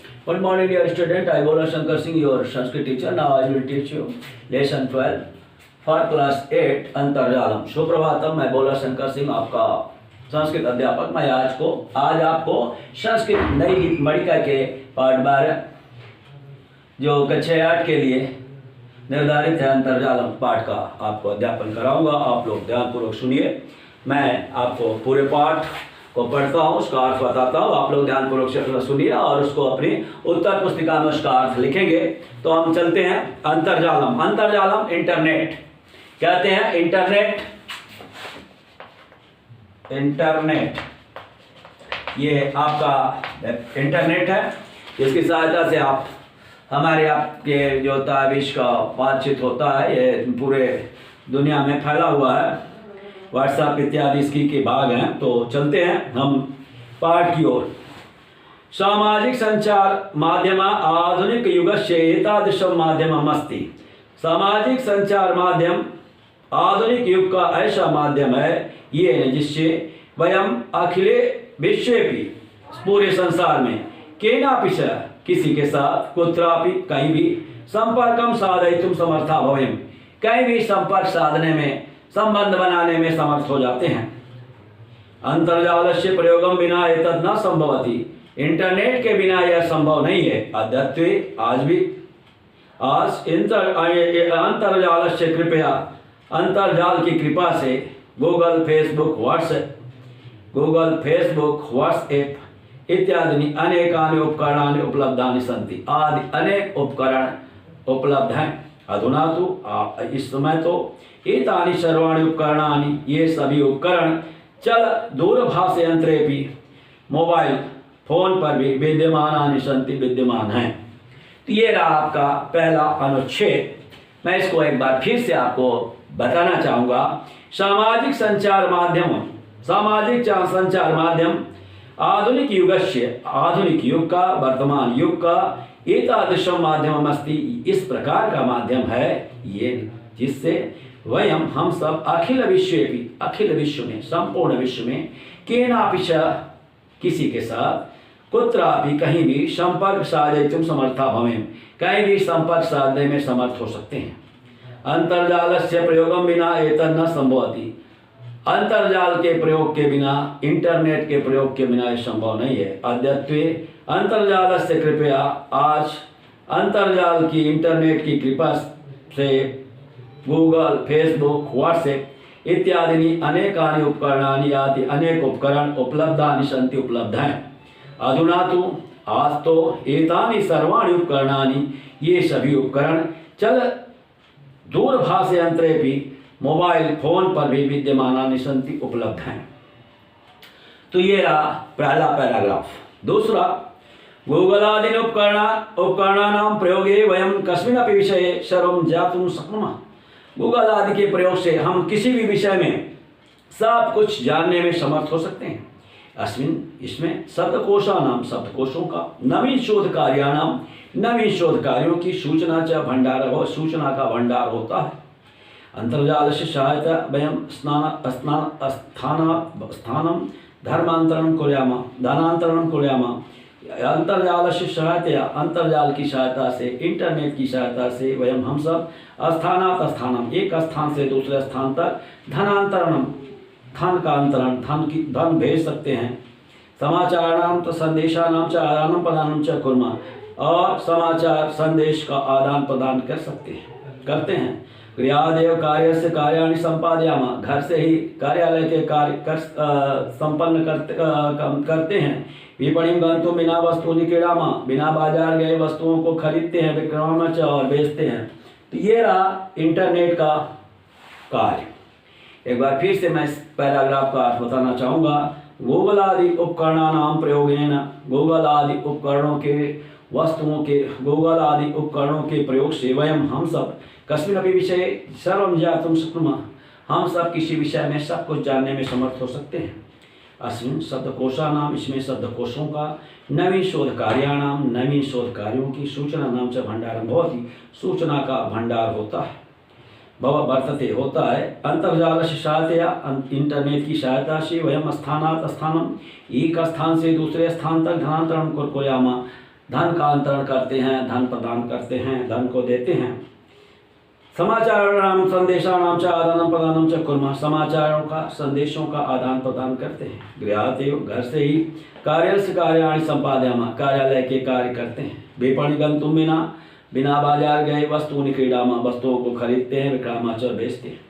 Good morning, dear student. I Bola Shankar Singh, your Sanskrit teacher. Now I will teach you lesson 12 for class 8 अंतर्जालम। Suprabhatam, मैं बोला शंकर सिंह, आपका संस्कृत अध्यापक। मैं आज आपको संस्कृत नई गीत मणिका के पाठ 12 जो कक्षा 8 के लिए निर्धारित है अंतर्जालम पाठ का आपको अध्यापन कराऊंगा। आप लोग ध्यानपूर्वक सुनिए। मैं आपको पूरे पाठ को पढ़ता हूँ, उसका अर्थ बताता हूँ, आप लोग ध्यानपूर्वक सुनिए और उसको अपनी उत्तर पुस्तिका में उसका अर्थ लिखेंगे। तो हम चलते हैं अंतर्जालम। अंतर्जालम इंटरनेट कहते हैं। इंटरनेट ये आपका इंटरनेट है, जिसकी सहायता से आप हमारे आपके जो होता है बीच का बातचीत होता है, ये पूरे दुनिया में फैला हुआ है। व्हाट्सएप इत्यादि इसकी के भाग हैं। तो चलते हैं हम पाठ की ओर। सामाजिक संचार माध्यम आधुनिक युगस्य एतादृशं माध्यमम् अस्ति। सामाजिक संचार माध्यम आधुनिक युग का ऐसा माध्यम है ये जिससे वयम अखिले विश्वेपि पूरे संसार में केनापि च किसी के साथ कुत्रापि कहीं भी संपर्कम साधयितुं समर्था भवेम, कहीं भी संपर्क साधने में संबंध बनाने में समर्थ हो जाते हैं। अंतर्जालस्य प्रयोगम बिना एतद् न संभवति। इंटरनेट के बिना यह संभव नहीं है। अद्यत्वे आज भी अंतर्जालस्य कृपया अंतर्जाल की कृपा से गूगल फेसबुक व्हाट्सएप इत्यादि अनेकानि उपकरणानि उपलब्धानि सन्ति। आदि अनेक उपकरण उपलब्ध हैं। अधुना तो इस समय तो एतानि सर्वाणि उपकरणानि, ये सभी उपकरण चल दूरभाष यंत्रे भी मोबाइल फोन पर भी विद्यमानानि सन्ति, विद्यमान हैं। तो ये रहा आपका पहला अनुच्छेद। मैं इसको एक बार फिर से आपको बताना चाहूँगा। सामाजिक संचार माध्यम आधुनिक युग का, वर्तमान युग का एतादृशं माध्यमम् अस्ति, इस प्रकार का माध्यम है ये जिससे वयम हम सब अखिल विश्व में, संपूर्ण विश्व में केनापि च किसी के साथ कुत्रापि कहीं भी संपर्क साधयितुं समर्था भवेम, कहीं भी संपर्क साधने में समर्थ हो सकते हैं। अंतर्जालस्य प्रयोगम बिना एतद् न संभवति। अंतर्जाल के प्रयोग के बिना, इंटरनेट के प्रयोग के बिना यह संभव नहीं है। अद्यत्वे अंतर्जालस्य कृपया, आज अंतर्जाल की, इंटरनेट की कृपा से गूगल फेसबुक व्हाट्सएप इत्यादि अनेकानि उपकरणानि, आदि अनेक उपकरण उपलब्धानि सन्ति, उपलब्ध हैं। अधुना तो आज तो एतानि सर्वाणि उपकरणानि, ये सभी उपकरण चल दूरभाष यंत्रे भी, मोबाइल फोन पर भी विद्यमानानि सन्ति, उपलब्ध हैं। तो ये रहा पहला पैराग्राफ। दूसरा, गूगलादीन उपकरणानां प्रयोगे वयं कस्मिन्नपि विषये सर्वं ज्ञातुं शक्नुमः। गूगल आदि के प्रयोग से हम किसी भी विषय में सब कुछ जानने में समर्थ हो सकते हैं। इसमें शब्दकोशों का, नवीन शोध कार्यों की सूचना का भंडार होता है। अंतर्जाल से सहायता वयम स्थानम धर्मांतरणं कुर्याम। अंतर्जाल से सहायता, अंतर्जाल की सहायता से, इंटरनेट की सहायता से वयम हम सब स्थानात एक स्थान से दूसरे स्थान तक धनांतरणम, धन का अंतरण, धन भेज सकते हैं। समाचाराणां तो संदेशानां च आदानं प्रदानं च कुर्मः, और समाचार संदेश का आदान प्रदान करते हैं। क्रियादेव कार्य से कार्याणि संपादयामः, घर से ही कार्यालय के कार्य संपन्न करते हैं। विपणिं गन्तुं विना वस्तूनि क्रीणामः, बिना बाजार गए वस्तुओं को खरीदते हैं। विक्रमामः च, और बेचते हैं। तो ये रहा इंटरनेट का कार्य। एक बार फिर से मैं इस पैराग्राफ का अर्थ बताना चाहूँगा। गूगल आदि उपकरणानां प्रयोगेन, गूगल आदि उपकरणों के प्रयोग से वयम हम सब कस्मिन्नपि विषये सर्वं ज्ञातुं शक्नुमः, हम सब किसी विषय में सब कुछ जानने में समर्थ हो सकते हैं। अस्मिन् शब्दकोशानां, इसमें शब्दकोशों का, नवीन शोध कार्यों की, सूचनानां च भंडारं भवति, सूचना का भंडार होता है, होता है। अंतर्जाल से सहायता, इंटरनेट की सहायता से वयम स्थानात स्थानम, एक स्थान से दूसरे स्थान तक धनांतरण कुर्याम, धन का अंतरण करते हैं, धन प्रदान करते हैं, धन को देते हैं। समाचाराणाम संदेशानाम च आदानं प्रदानं च कुर्मः, समाचारों का संदेशों का आदान प्रदान करते हैं। गृहादेव घर से ही कार्यस्य कार्याणि संपादयामः, कार्यालय के कार्य करते हैं। विपणि गंतुम बिना बाजार गए वस्तुनि क्रीडामः, वस्तुओं को खरीदते हैं, विक्रामः च बेचते हैं।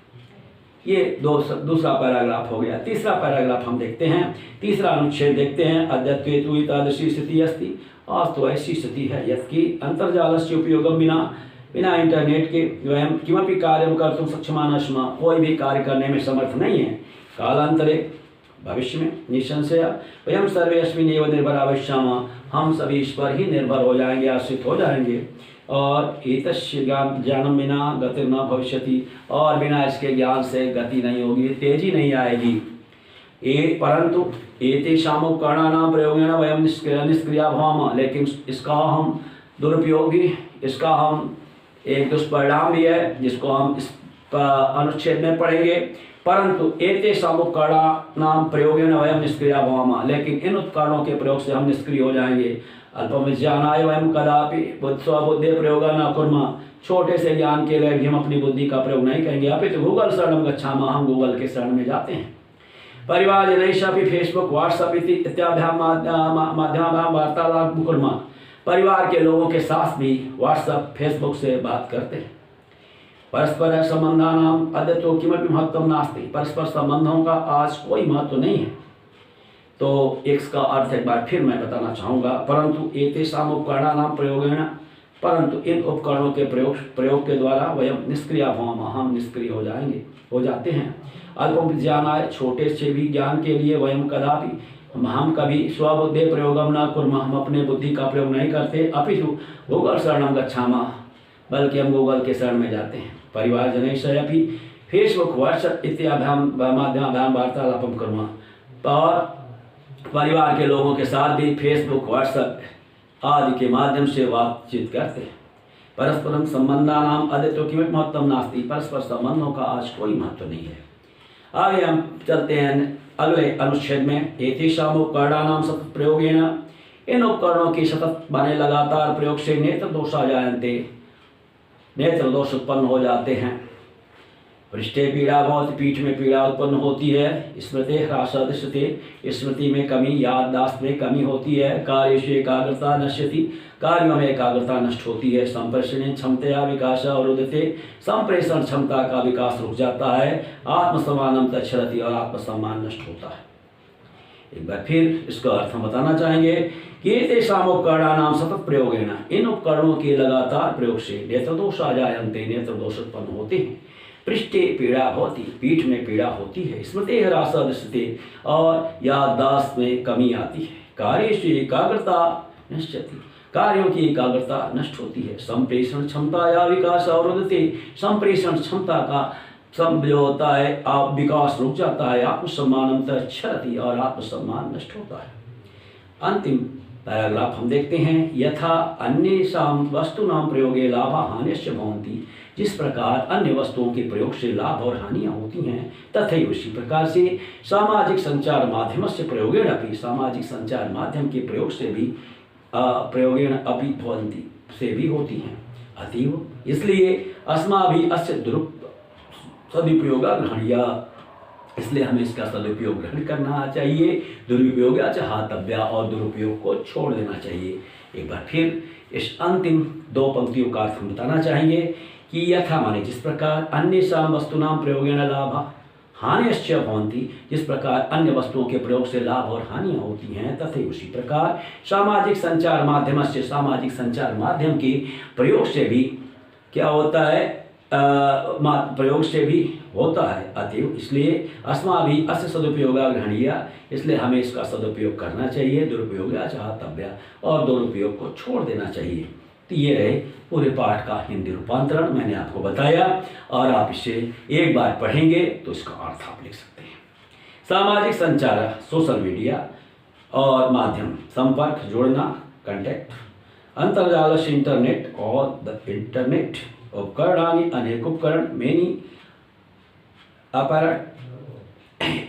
ये दूसरा पैराग्राफ हो गया। तीसरा पैराग्राफ हम देखते हैं, तीसरा अनुच्छेद देखते हैं। अद्यत्वे तु एतादृशी स्थिति अस्ति, आज तो ऐसी स्थिति है यत्कि अंतर्जालस्य उपयोगं बिना इंटरनेट के वयं किमपि कार्यं कर्तुं शक्नुमः न स्मः, कोई भी कार्य करने में समर्थ नहीं है। कालांतरे भविष्य में निसंशय वयं सर्वे अस्मिन्नेव निर्भरा भविष्यामः, हम सभी इस पर ही निर्भर हो जाएंगे, आश्रित हो जाएंगे। और एतस्य ज्ञानम बिना गति न भविष्यति, और बिना इसके ज्ञान से गति नहीं होगी, तेजी नहीं आएगी। परंतु एतेषाम् उपकरणानां प्रयोगेण वयं निष्क्रिया भवामः, लेकिन इसका हम दुरुपयोगी, इसका हम एक दुष्परिणाम भी है जिसको हम इस अनुच्छेद में पढ़ेंगे। परंतु एतेषाम् उपकरणानां प्रयोगेण वयं निष्क्रिया भवामः, लेकिन इन उपकरणों के प्रयोग से हम निष्क्रिय हो जाएंगे। अल्पविज्ञानाय वयं कदापि स्वबुद्धेः प्रयोगं न कुर्मः, छोटे से ज्ञान के लिए भी हम अपनी बुद्धि का प्रयोग नहीं करेंगे। अपितु गूगल शरणं गच्छामः, हम गूगल के शरण में जाते हैं। परिवारजनैश्चापि फेसबुक व्हाट्सएप इत्याभ्यां माध्यमाभ्यां वार्तालापं कुर्मः, परिवार के लोगों के साथ भी व्हाट्सएप फेसबुक से बात करते हैं। परस्पर संबंधानां अद्य तो किमपि महत्वं नास्ति, परस्पर संबंधों का आज कोई महत्व नहीं है। तो इसका अर्थ एक बार फिर मैं बताना चाहूँगा। परंतु एतेषाम् उपकरणानां प्रयोगेण, परंतु इन उपकरणों के प्रयोग के द्वारा वयं निष्क्रिया भवामः, हम निष्क्रिय हो जाते हैं। अल्पविज्ञानाय, छोटे से भी ज्ञान के लिए वयं कदापि, हम कभी स्वबुद्धेः प्रयोगं न कुर्मः, हम अपने बुद्धि का प्रयोग नहीं करते। अपितु गूगल शरणं गच्छामः, बल्कि हम गूगल के शरण में जाते हैं। परिवारजनैश्चापि फेसबुक व्हाट्सएप इत्याभ्यां माध्यमाभ्यां वार्तालापं कुर्मः, और परिवार के लोगों के साथ भी फेसबुक व्हाट्सएप आदि के माध्यम से बातचीत करते हैं। परस्परं संबंधानां अद्य तो किमपि महत्वं नास्ति, परस्पर संबंधों का आज कोई महत्व नहीं है। आगे हम चलते हैं अगले अनुच्छेद में। एतेषाम् उपकरणानां सतत प्रयोगेण, इन उपकरणों की सतत माने लगातार प्रयोग से नेत्र दोषा जायन्ते, नेत्र दोष उत्पन्न हो जाते हैं। पृष्ठे पीड़ा भवति, पीठ में पीड़ा उत्पन्न होती है। स्मृति ह्रासः दृश्यते, स्मृति में कमी, याददाश्त में कमी होती है। कार्येषु एकाग्रता नश्यति, कार्यों में एकाग्रता नष्ट होती है। संप्रेषण क्षमतया विकासः अवरुध्यते, संप्रेषण क्षमता का विकास रुक जाता है। आत्मसम्मानं तच्छरति, और आत्मसम्मान नष्ट होता है। एक बार फिर इसका अर्थ हम बताना चाहेंगे कि एतेषाम् उपकरणानां सतत प्रयोगेण, इन उपकरणों के लगातार प्रयोग से नेत्र दोषा जायन्ते, नेत्र दोष उत्पन्न होते हैं। पृष्ठे पीड़ा होती, पीठ में पीड़ा होती है। स्मृति ह्रासः दृश्यते, और याददाश्त में कमी आती है। कार्येषु एकाग्रता नश्यति, कार्यों की एकाग्रता नष्ट होती है। संप्रेषण क्षमता या विकास अवरुद्धते, संप्रेषण क्षमता का जो होता है विकास रुक जाता है। आत्मसम्मानं तच्छरति, और आत्मसम्मान नष्ट होता है। अंतिम पैराग्राफ हम देखते हैं। यथा अन्येषां वस्तूनां प्रयोगे लाभा हानिश्च भवन्ति, जिस प्रकार अन्य वस्तुओं के प्रयोग से लाभ और हानियां होती हैं, तथैव उसी प्रकार से सामाजिक संचार माध्यमस्य प्रयोगेण अपि, सामाजिक संचार माध्यम के प्रयोग से भी प्रयोगेण अपि भवन्ति, से भी होती हैं। अतीव इसलिए अस्माभिः अस्य सदुपयोगः ग्रहणीयः, इसलिए हमें इसका सदुपयोग ग्रहण करना चाहिए। दुरुपयोग चाहतव्या, और दुरुपयोग को छोड़ देना चाहिए। एक बार फिर इस अंतिम दो पंक्तियों का अर्थ हम बताना चाहेंगे कि यथा माने जिस प्रकार, अन्येषां वस्तूनां प्रयोगेण लाभः हानिश्च भवन्ति, जिस प्रकार अन्य वस्तुओं के प्रयोग से लाभ और हानियां होती हैं, तथा उसी प्रकार सामाजिक संचार माध्यमस्य, सामाजिक संचार माध्यम के प्रयोग से भी क्या होता है, प्रयोग से भी होता है। अतएव इसलिए अस्माभिः अस्य सदुपयोगः ग्रहणीयः, इसलिए हमें इसका सदुपयोग करना चाहिए। दुरुपयोग चाहतव्या, और दुरुपयोग को छोड़ देना चाहिए। तो ये रहे पूरे पाठ का हिंदी रूपांतरण, मैंने आपको बताया, और आप इसे एक बार पढ़ेंगे तो इसका अर्थ आप लिख सकते हैं। सामाजिक संचार, सोशल मीडिया और माध्यम, संपर्क, जोड़ना, कॉन्टैक्ट। अंतर्जाल से इंटरनेट, और द इंटरनेट। उपकरणानि, अनेक उपकरण, मेनी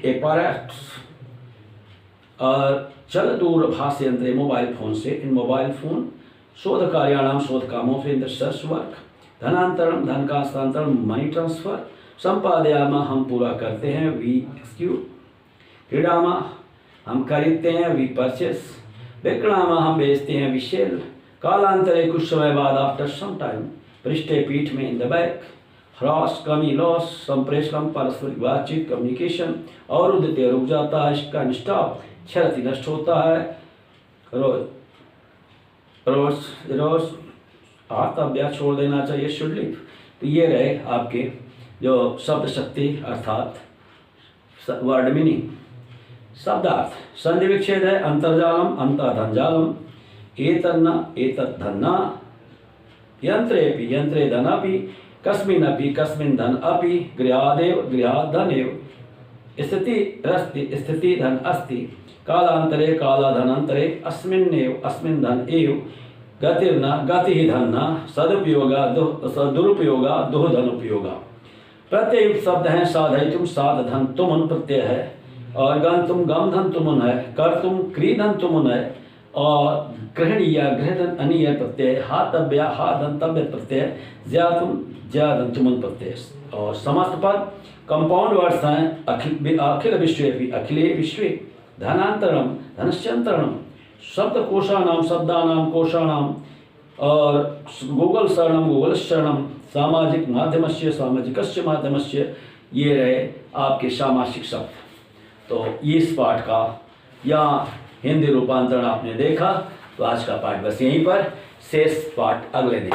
apparatus, और चल दूरभाष यंत्र, मोबाइल फोन से, इन मोबाइल फोन शोध कार्याणाम शोध कामों फिर सर्च वर्क, धनांतरण धन का हस्तांतरण मनी ट्रांसफर, संपादयामा हम पूरा करते हैं वी एक्सक्यूट, क्रीडामा हम खरीदते हैं वी परचेस, विक्रणामा हम बेचते हैं वी सेल, कालांतरे कुछ समय बाद आफ्टर सम टाइम, पृष्ठे पीठ में इन द बैक, ह्रास कमी लॉस, संप्रेषण पारस्परिक बातचीत कम्युनिकेशन, अवरुद्धते रुक जाता है, इसका स्टॉप, क्षरति नष्ट होता है, रोज रोज रोज अभ्यास छोड़ देना चाहिए, शुड लीव। तो ये रहे आपके जो शब्द शक्ति अर्थात वर्ड मीनिंग। शब्दार्थ संधि विच्छेद है, अंतर्जालम अंतर्धनजालम, एतन्ना एतद्धन्ना, यंत्रेपि यंत्रे धनापि, कस्मिन्नपि कस्मिन् धन अपि, गृहादेव गृहात् धनेव, स्थिति रस्ति स्थिति धन अस्ति, कालांतरे कालाधनांतरे, अस्मिन्नेव अस्मिन् धन एव, गतिर्न गति धन न, सदुपयोगा दुरुपयोगा दुह धनुपयोगा। प्रत्यय शब्द हैं, साधयितुम साध धन तुमन प्रत्यय है, और गंतुम गम धन तुमन है, कर्तुम क्री धन तुमन है, और गृहणीय गृहधन अनीय प्रत्यय, हातव्य हादंतव्य प्रत्यय, ज्यातुम ज्यादन तुमन प्रत्यय। और समस्त पद कंपाउंड वर्ड्स हैं, अखिल विश्वे अखिले विश्वे, धनांतरम धनस्यंतरणम, शब्दकोशानाम शब्दानाम कोशानाम, और गूगल शरणम गूगल शरणम, सामाजिक माध्यमस्य सामाजिकस्य माध्यमस्य। ये रहे आपके सामासिक शब्द। तो इस पाठ का या हिंदी रूपांतरण आपने देखा। तो आज का पाठ बस यहीं पर, शेष पाठ अगले दिन।